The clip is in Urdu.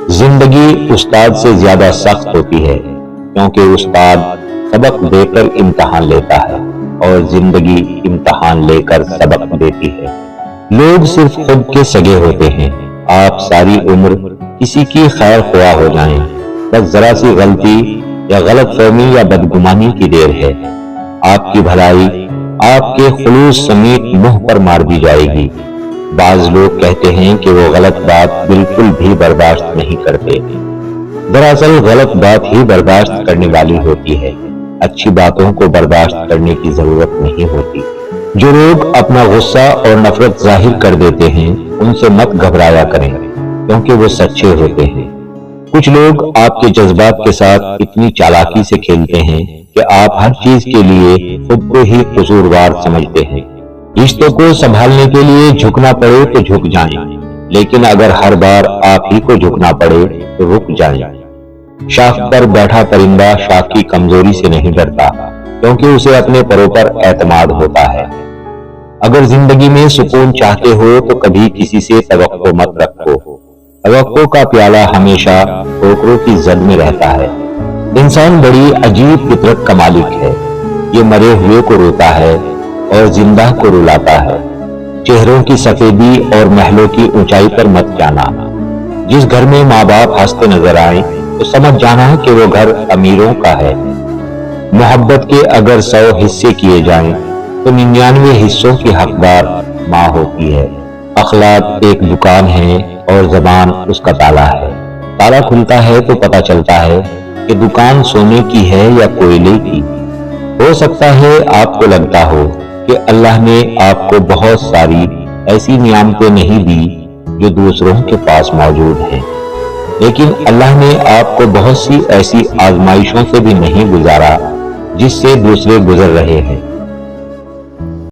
زندگی استاد سے زیادہ سخت ہوتی ہے، کیونکہ استاد سبق دے کر امتحان لیتا ہے اور زندگی امتحان لے کر سبق دیتی ہے۔ لوگ صرف خود کے سگے ہوتے ہیں۔ آپ ساری عمر کسی کی خیر خواہ ہو جائیں، بس ذرا سی غلطی یا غلط فہمی یا بدگمانی کی دیر ہے، آپ کی بھلائی آپ کے خلوص سمیت منہ پر مار دی جائے گی۔ بعض لوگ کہتے ہیں کہ وہ غلط بات بالکل بھی برداشت نہیں کرتے، دراصل غلط بات ہی برداشت کرنے والی ہوتی ہے، اچھی باتوں کو برداشت کرنے کی ضرورت نہیں ہوتی۔ جو لوگ اپنا غصہ اور نفرت ظاہر کر دیتے ہیں ان سے مت گھبرایا کریں، کیونکہ وہ سچے ہوتے ہیں۔ کچھ لوگ آپ کے جذبات کے ساتھ اتنی چالاکی سے کھیلتے ہیں کہ آپ ہر چیز کے لیے خود کو ہی قصوروار سمجھتے ہیں۔ رشتوں کو سنبھالنے کے لیے جھکنا پڑے تو جھک جائیں، لیکن اگر ہر بار آپ ہی کو جھکنا پڑے تو رک جائیں۔ شاخ پر بیٹھا پرندہ شاخ کی کمزوری سے نہیں ڈرتا، کیونکہ اسے اپنے پروں پر اعتماد ہوتا ہے۔ اگر زندگی میں سکون چاہتے ہو تو کبھی کسی سے توقع مت رکھو۔ توقع کا پیالہ ہمیشہ ٹھوکروں کی زد میں رہتا ہے۔ انسان بڑی عجیب فطرت کا مالک ہے، یہ مرے ہوئے کو روتا ہے اور زندہ کو رلاتا ہے۔ چہروں کی سفیدی اور محلوں کی اونچائی پر مت جانا۔ جس گھر میں ماں باپ ہنستے نظر آئیں تو سمجھ جانا کہ وہ گھر امیروں کا ہے۔ محبت کے اگر 100 حصے کیے جائیں تو 99 حصوں کی حقدار ماں ہوتی ہے۔ اخلاق ایک دکان ہے اور زبان اس کا تالا ہے۔ تالا کھلتا ہے تو پتہ چلتا ہے کہ دکان سونے کی ہے یا کوئلے کی۔ ہو سکتا ہے آپ کو لگتا ہو کہ اللہ نے آپ کو بہت ساری ایسی نعمتیں نہیں دی جو دوسروں کے پاس موجود ہیں، لیکن اللہ نے آپ کو بہت سی ایسی آزمائشوں سے بھی نہیں گزارا جس سے دوسرے گزر رہے ہیں۔